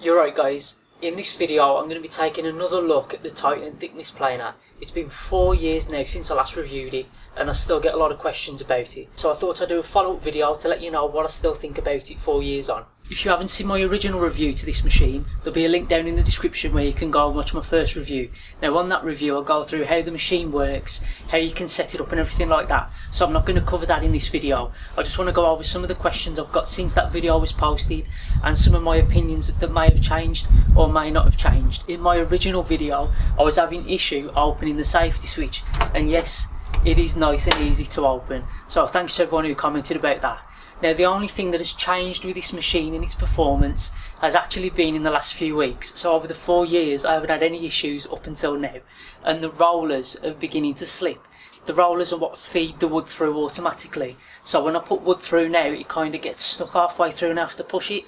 You're right guys, in this video I'm going to be taking another look at the Titan thickness planer. It's been 4 years now since I last reviewed it and I still get a lot of questions about it. So I thought I'd do a follow-up video to let you know what I still think about it 4 years on. If you haven't seen my original review to this machine, there'll be a link down in the description where you can go and watch my first review. Now on that review I'll go through how the machine works, how you can set it up and everything like that. So I'm not going to cover that in this video. I just want to go over some of the questions I've got since that video was posted and some of my opinions that may have changed or may not have changed. In my original video I was having issue opening the safety switch, and yes, it is nice and easy to open. So thanks to everyone who commented about that. Now the only thing that has changed with this machine and its performance has actually been in the last few weeks. So over the 4 years I haven't had any issues up until now, and the rollers are beginning to slip. The rollers are what feed the wood through automatically, so when I put wood through now it kind of gets stuck halfway through and I have to push it.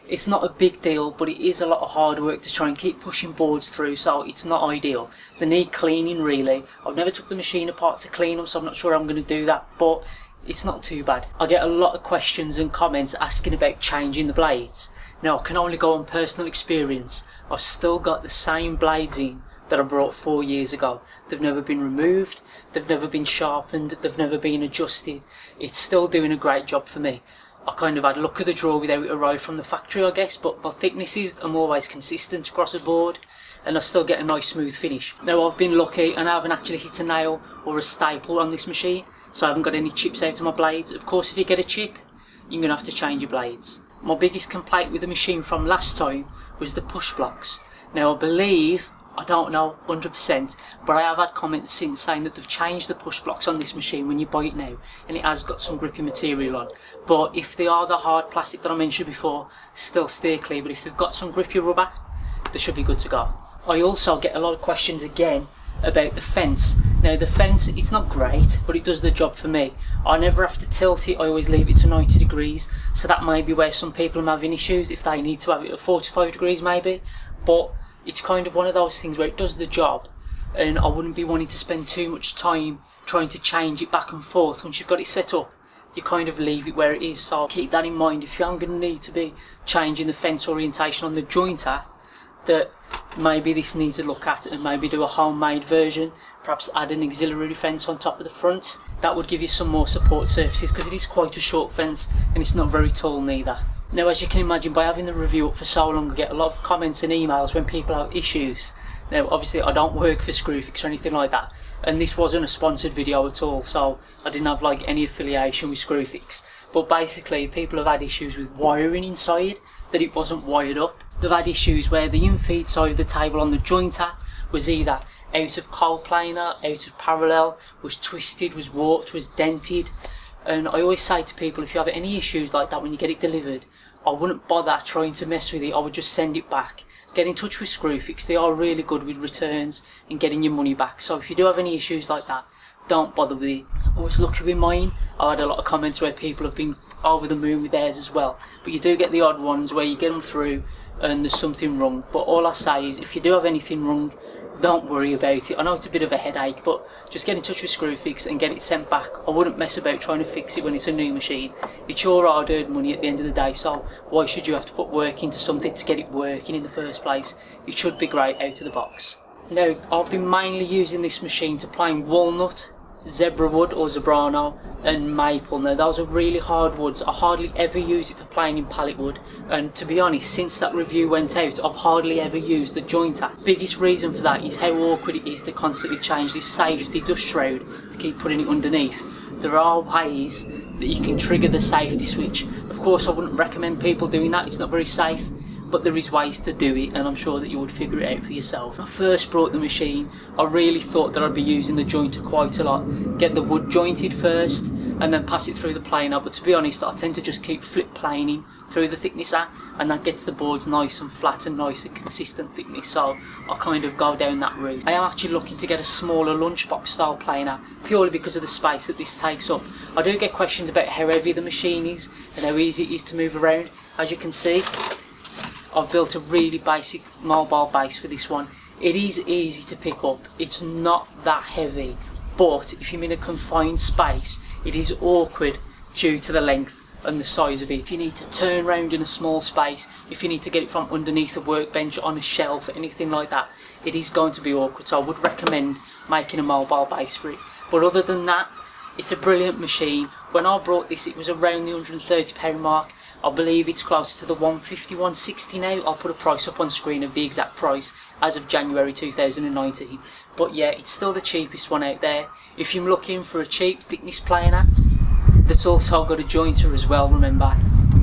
It's not a big deal, but it is a lot of hard work to try and keep pushing boards through, so it's not ideal. They need cleaning really. I've never took the machine apart to clean them, so I'm not sure I'm going to do that, but it's not too bad. I get a lot of questions and comments asking about changing the blades. Now I can only go on personal experience. I've still got the same blades in that I brought 4 years ago. They've never been removed, they've never been sharpened, they've never been adjusted. It's still doing a great job for me. I kind of had luck of the draw with how it arrived from the factory I guess, but my thicknesses are always consistent across the board and I still get a nice smooth finish. Now I've been lucky and I haven't actually hit a nail or a staple on this machine, so I haven't got any chips out of my blades. Of course if you get a chip you're going to have to change your blades. My biggest complaint with the machine from last time was the push blocks. Now I believe, I don't know 100%, but I have had comments since saying that they've changed the push blocks on this machine when you buy it now, and it has got some grippy material on. But if they are the hard plastic that I mentioned before, still steer clear, but if they've got some grippy rubber, they should be good to go. I also get a lot of questions again about the fence. Now the fence, it's not great, but it does the job for me. I never have to tilt it, I always leave it to 90 degrees, so that may be where some people are having issues if they need to have it at 45 degrees maybe, but it's kind of one of those things where it does the job and I wouldn't be wanting to spend too much time trying to change it back and forth. Once you've got it set up, you kind of leave it where it is, so keep that in mind if you are going to need to be changing the fence orientation on the jointer, that maybe this needs a look at and maybe do a homemade version, perhaps add an auxiliary fence on top of the front. That would give you some more support surfaces because it is quite a short fence and it's not very tall neither. Now as you can imagine, by having the review up for so long I get a lot of comments and emails when people have issues. Now obviously I don't work for Screwfix or anything like that, and this wasn't a sponsored video at all, so I didn't have like any affiliation with Screwfix. But basically people have had issues with wiring inside, that it wasn't wired up. They've had issues where the in-feed side of the table on the jointer was either out of coplanar, out of parallel, was twisted, was warped, was dented. And I always say to people, if you have any issues like that when you get it delivered, I wouldn't bother trying to mess with it, I would just send it back. Get in touch with Screwfix, they are really good with returns and getting your money back. So if you do have any issues like that, don't bother with it. I was lucky with mine. I had a lot of comments where people have been over the moon with theirs as well. But you do get the odd ones where you get them through and there's something wrong. But all I say is if you do have anything wrong, don't worry about it. I know it's a bit of a headache, but just get in touch with Screwfix and get it sent back. I wouldn't mess about trying to fix it when it's a new machine. It's your hard-earned money at the end of the day, so why should you have to put work into something to get it working in the first place? It should be great out of the box. Now, I've been mainly using this machine to plane walnut, zebra wood or zebrano and maple. Now those are really hard woods. I hardly ever use it for planing pallet wood, and to be honest, since that review went out I've hardly ever used the jointer. Biggest reason for that is how awkward it is to constantly change this safety dust shroud to keep putting it underneath. There are ways that you can trigger the safety switch. Of course I wouldn't recommend people doing that, it's not very safe, but there is ways to do it and I'm sure that you would figure it out for yourself. When I first brought the machine I really thought that I'd be using the jointer quite a lot. Get the wood jointed first and then pass it through the planer, but to be honest I tend to just keep flip planing through the thicknesser and that gets the boards nice and flat and nice and consistent thickness, so I kind of go down that route. I am actually looking to get a smaller lunchbox style planer purely because of the space that this takes up. I do get questions about how heavy the machine is and how easy it is to move around. As you can see, I've built a really basic mobile base for this one. It is easy to pick up, it's not that heavy, but if you're in a confined space it is awkward due to the length. and the size of it. If you need to turn around in a small space, if you need to get it from underneath a workbench, on a shelf, anything like that, it is going to be awkward. So I would recommend making a mobile base for it. But other than that, it's a brilliant machine. When I brought this, it was around the £130 mark. I believe it's close to the 150, 160 now. I'll put a price up on screen of the exact price as of January 2019. But yeah, it's still the cheapest one out there. If you're looking for a cheap thickness planer that's also got a jointer as well, remember,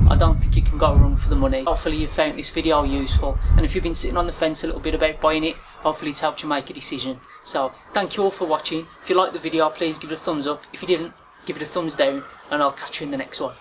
I don't think you can go wrong for the money. Hopefully you found this video useful, and if you've been sitting on the fence a little bit about buying it, hopefully it's helped you make a decision. So thank you all for watching. If you liked the video, please give it a thumbs up. If you didn't, give it a thumbs down, and I'll catch you in the next one.